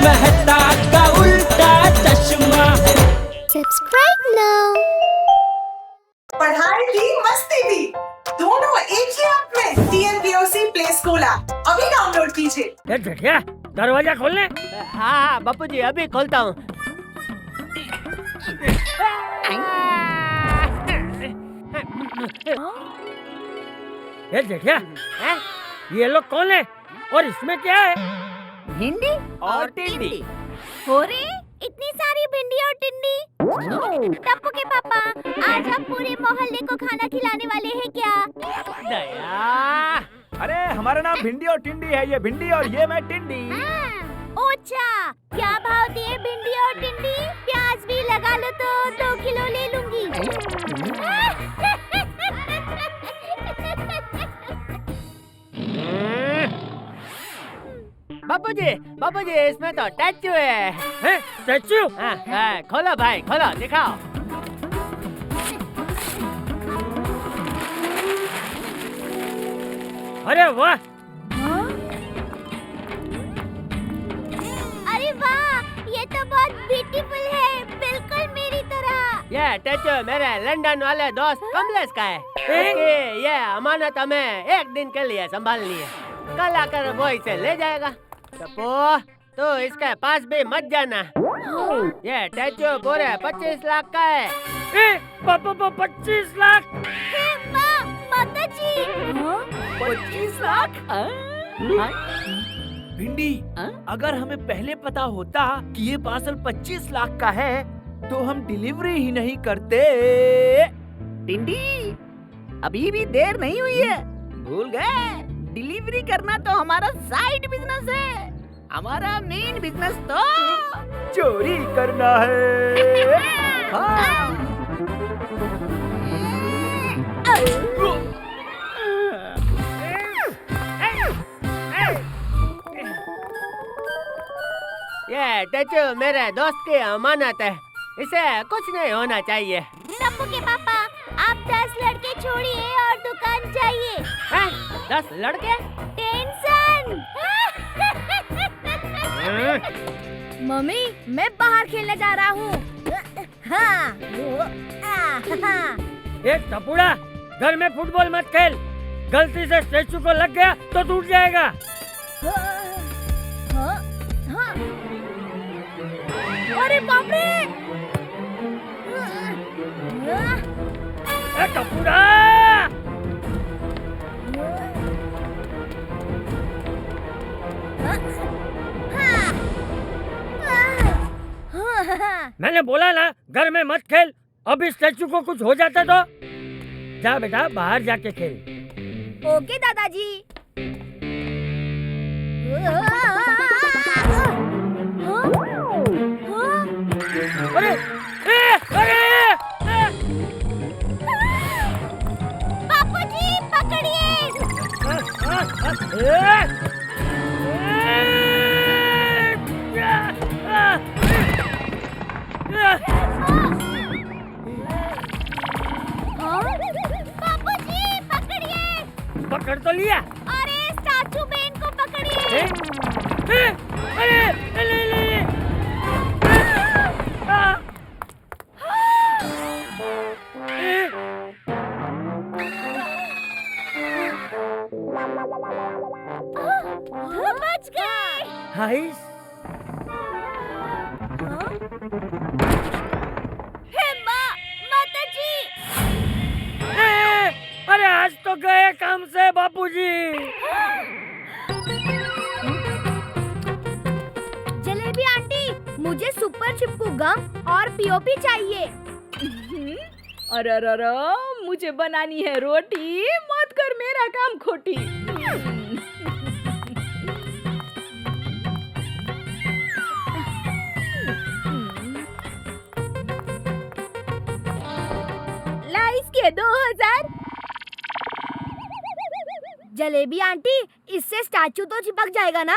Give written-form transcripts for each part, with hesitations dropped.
मेहता का उल्टा चश्मा। Subscribe now. पढ़ाई भी मस्ती भी दोनों एक ही ऐप में। TNPOC प्ले स्कूल ऐप अभी डाउनलोड कीजिए। झटिया दरवाजा खोलने। हाँ बापू जी अभी खोलता हूँ। ये झटिया ये लोग कौन है और इसमें क्या है? भिंडी और टिंडी। हो रे इतनी सारी भिंडी और टिंडी। टप्पू के पापा आज हम पूरे मोहल्ले को खाना खिलाने वाले हैं क्या? दया। अरे हमारा नाम भिंडी और टिंडी है। ये भिंडी और ये मैं टिंडी। ओछा क्या भाव दिए भिंडी और टिंडी? प्याज भी लगा लो तो 2 किलो ले लूंगी। बापू जी इसमें तो स्टैचू है। स्टैचू? हाँ, खोलो भाई खोलो दिखाओ। अरे वाह। अरे वाह ये तो बहुत ब्यूटीफुल है, बिल्कुल मेरी तरह। ये स्टैचू मेरे लंदन वाले दोस्त कमलेश का है। ये अमानत हमें 1 दिन के लिए संभालनी है। कल आकर वो इसे ले जाएगा। तो इसके पास भी मत जाना। ये स्टैचू पूरे 25 लाख का है। 25 लाख? माता जी 25 लाख? भिंडी अगर हमें पहले पता होता कि ये पार्सल 25 लाख का है तो हम डिलीवरी ही नहीं करते। टिंडी अभी भी देर नहीं हुई है, भूल गए? डिलीवरी करना तो हमारा साइड बिजनेस है। हमारा मेन बिजनेस तो चोरी करना है। हाँ। ये स्टैचू मेरे दोस्त की अमानत है, इसे कुछ नहीं होना चाहिए। टप्पू के पापा आप 10 लड़के छोड़िए और दुकान जाइए। 10 लड़के? टेंशन। मम्मी मैं बाहर खेलने जा रहा हूँ। एक टपुड़ा घर में फुटबॉल मत खेल, गलती से स्टैचू को लग गया तो टूट जाएगा। अरे बाप रे! टपुड़ा! मैंने बोला ना घर में मत खेल। अभी स्टैचू को कुछ हो जाता तो जा बेटा बाहर जाके खेल। ओके दादाजी। अरे बापूजी पकड़िए। बापूजी पकड़िए। पकड़ तो लिया। अरे स्टैचू बेन को पकड़िए। बच गए। हाइस। अरे आज तो गए काम से बापूजी। जलेबी आंटी मुझे सुपर चिपकू गम और पीओपी चाहिए। अरे मुझे बनानी है रोटी, मत कर मेरा काम खोटी। ला इसके 2000। जलेबी आंटी इससे स्टैचू तो चिपक जाएगा ना?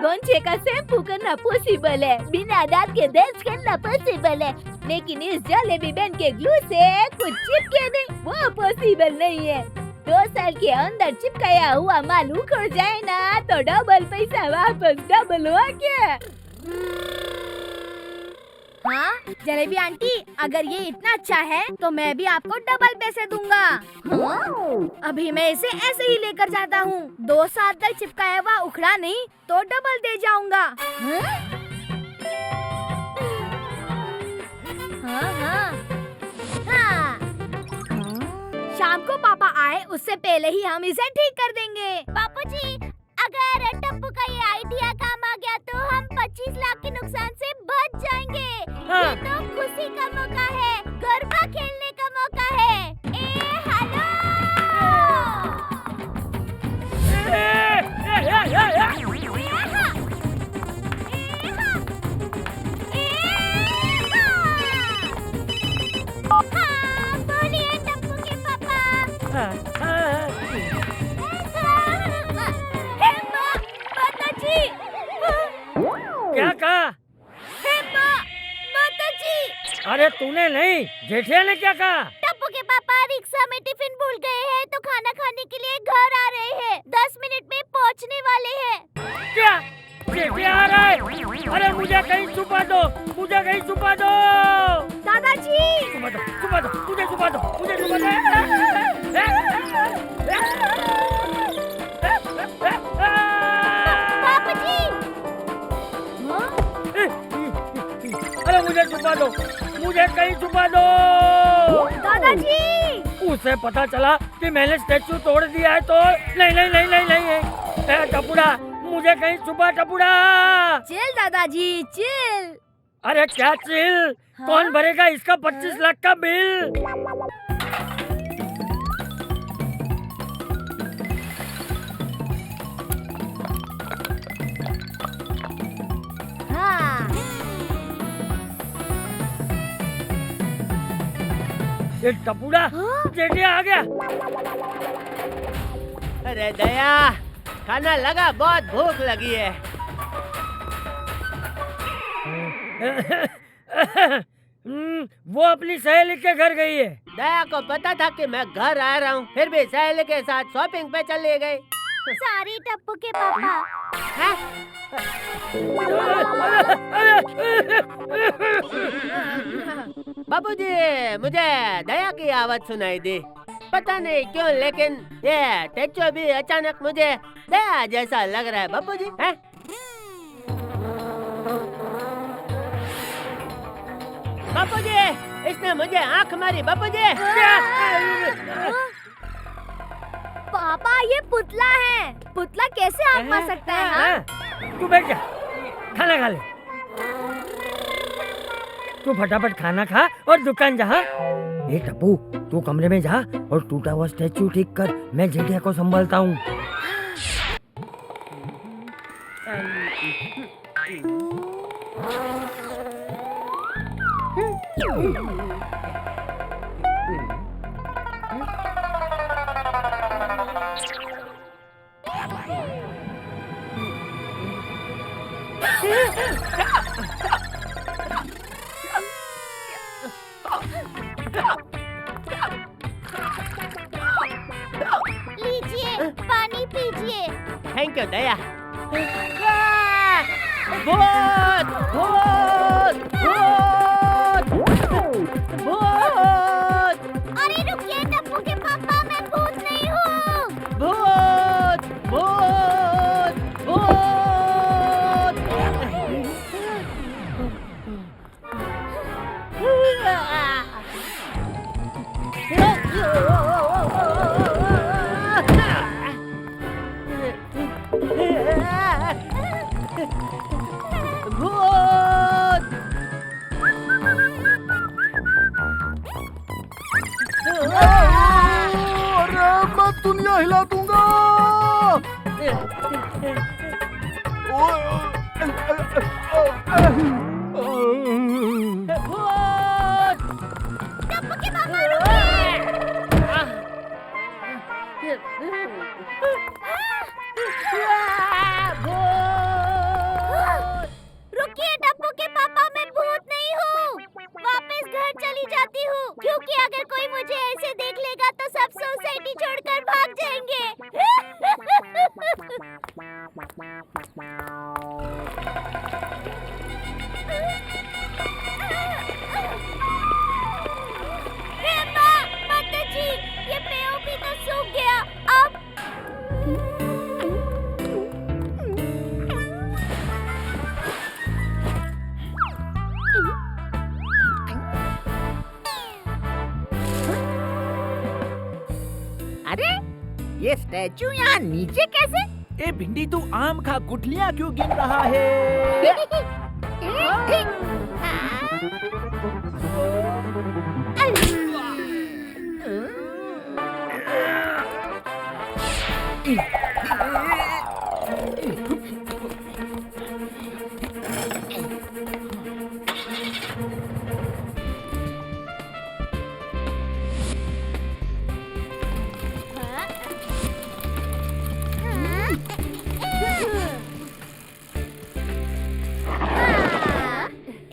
गोंचे का शैम्पू करना पॉसिबल है, बिना दांत के ब्रश करना पॉसिबल है, लेकिन इस जलेबी बेन के ग्लू से कुछ चिपके नहीं, वो पॉसिबल नहीं है। 2 साल के अंदर चिपकाया हुआ माल उखड़ जाए ना तो डबल पैसा वापस, डबल हो क्या? हाँ जलेबी आंटी, अगर ये इतना अच्छा है तो मैं भी आपको डबल पैसे दूंगा। हाँ? अभी मैं इसे ऐसे ही लेकर जाता हूँ। 2 साल तक चिपकाया हुआ उखड़ा नहीं तो डबल दे जाऊंगा। हाँ हाँ हाँ। शाम को पापा आए उससे पहले ही हम इसे ठीक कर देंगे। पापा जी, अगर टप्पू का ये आइडिया काम आ गया तो हम 25 लाख के नुकसान से बच जाएंगे। हाँ। ये तो खुशी का मौका है, गरबा खेलने का मौका है। हेलो। हाँ, बोलिए टप्पू के पापा। माताजी। क्या कहा? माताजी। अरे तूने नहीं, जेठिया ने क्या कहा? टप्पू के पापा रिक्शा में टिफिन भूल गए हैं तो खाना खाने के लिए घर आ रहे हैं। 10 मिनट में पहुंचने वाले हैं। क्या? जेठिया आ रहा है? अरे मुझे कहीं छुपा दो, मुझे कहीं छुपा दो। दादाजी। छुपा दो, छुपा दो, मुझे छुपा दो, मुझे छुपा दो। पापा जी। अरे मुझे छुपा दो, मुझे कहीं छुपा दो। दादाजी। उसे पता चला कि मैंने स्टैचू तोड़ दिया है तो नहीं नहीं नहीं नहीं नहीं। टपुड़ा, मुझे कहीं छुपा टपुड़ा। चिल दादाजी चिल। अरे क्या चिल? हाँ? कौन भरेगा इसका 25 लाख का बिल? हाँ। ये टपुड़ा, जेठिया आ गया। अरे दया, खाना लगा, बहुत भूख लगी है। वो अपनी सहेली के घर गई है। दया को पता था कि मैं घर आ रहा हूँ, फिर भी सहेली के साथ शॉपिंग पे चली गई। सॉरी टप्पू के पापा। हैं? बाबूजी, मुझे दया की आवाज सुनाई दी। पता नहीं क्यों, लेकिन ये टेचो भी अचानक मुझे दया जैसा लग रहा है। बाबूजी, हैं? बाबूजी, इसने मुझे आंख मारी। बाबूजी, पापा ये पुतला है। पुतला कैसे आँख मार सकता है? हाँ? तू बैठ जा, खाना खा ले। तू फटाफट खाना खा और दुकान जा। ए टप्पू, तू कमरे में जा और टूटा हुआ स्टैचू ठीक कर। मैं जेठिया को संभालता हूँ। लीजिए, पानी पीजिए। थैंक यू दया। भूत, भूत, भूत, भूत। अरे रुकिए टप्पू के पापा, मैं भूत नहीं हूँ। भूत, भूत, भूत। भूत। अरे मैं दुनिया हिला दूंगा। टप्पू के पापा रुकिए। रुकिए टप्पू के पापा, मैं भूत नहीं हूँ। वापस घर चली जाती हूँ, क्योंकि अगर कोई मुझे ऐसे देख लेगा तो सब सोसाइटी छोड़कर भाग ये स्टैचू यहाँ नीचे कैसे? ए भिंडी, तू आम खा, गुठलियाँ क्यों गिन रहा है?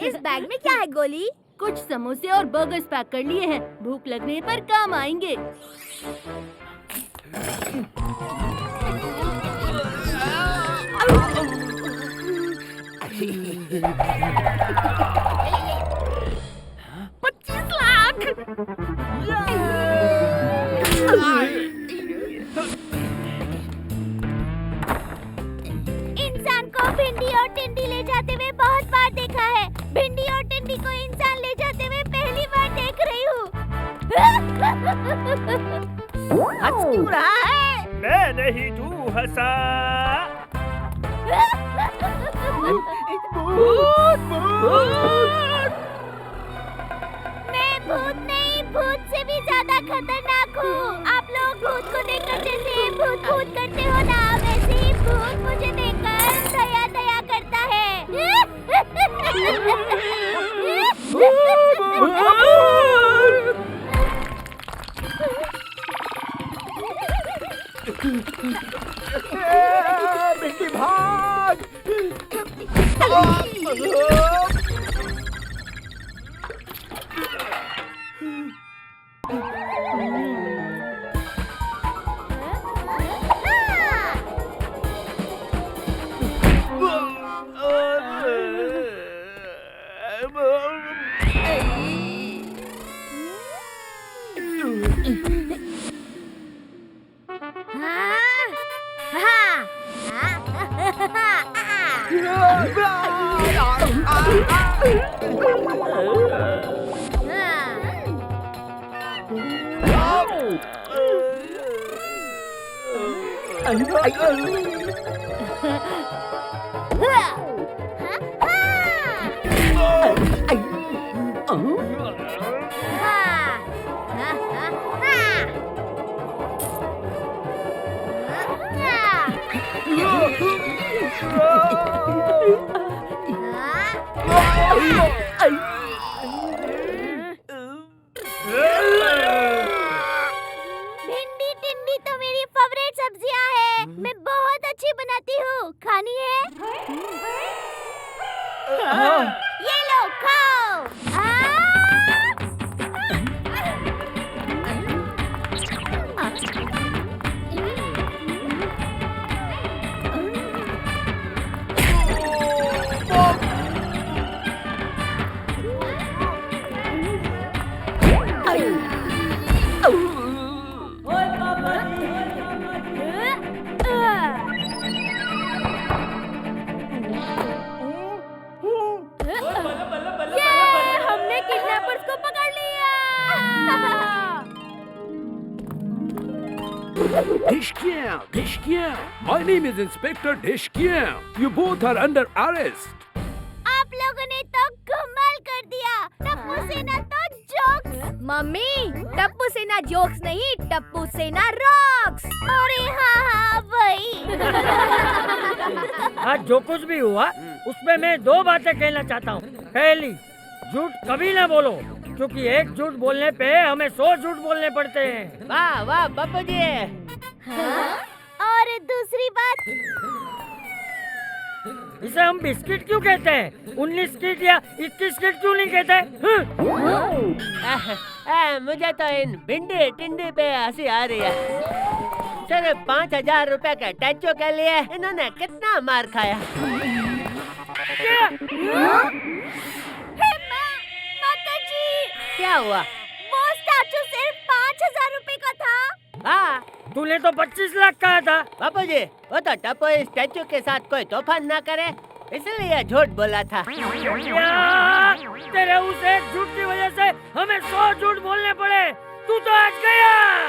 इस बैग में क्या है गोली? कुछ समोसे और बर्गर्स पैक कर लिए हैं, भूख लगने पर काम आएंगे। इंसान को भिंडी और टिंडी ले जाते हुए बहुत बार देखा है। भिंडी और टिंडी को इंसान ले जाते हुए पहली बार देख रही हूँ। हंस क्यों रहा है? मैं नहीं, तू हंसा। मैं भूत नहीं, भूत से भी ज्यादा खतरनाक हूँ। आप लोग भूत को देखकर जैसे भूत भूत करते हो ना, वैसे ही भूत मुझे देखकर दया दया करता है। भिंडी भाग! भिंडी टिंडी तो मेरी फेवरेट सब्जियां है। मैं बहुत अच्छी बनाती हूँ। खानी है? ये लो, खाओ। हमने किडनैपर्स को पकड़ लिया। Deshkia! My name is Inspector Deshkia. You both are under arrest. आप लोगों ने तो कमाल कर दिया। टप्पू सेना तो जोक्स। मम्मी, टप्पू सेना जोक्स नहीं, टप्पू सेना रॉक्स। अरे हाँ वही। आज जो कुछ भी हुआ उसमें मैं दो बातें कहना चाहता हूँ। पहली, झूठ कभी ना बोलो, क्योंकि एक झूठ बोलने पे हमें 100 झूठ बोलने पड़ते हैं। वाह वाह बब्बू जी। और दूसरी बात, इसे हम बिस्किट क्यों कहते हैं? 19 किट या 21 किट क्यों नहीं कहते? मुझे तो इन भिंडी टिंडी पे हंसी आ रही है। सिर्फ 5,000 रुपए के टैचो के लिए इन्होंने कितना मार खाया। माताजी, क्या हुआ? वो स्टैचू सिर्फ 5,000 रुपए का था। हाँ, तूने तो 25 लाख कहा था। बापू जी, वो तो टप्पू इस स्टैचू के साथ कोई तूफान ना करे, इसलिए झूठ बोला था। या, तेरे उस एक झूठ की वजह से हमें 100 झूठ बोलने पड़े। तू तो आज गया।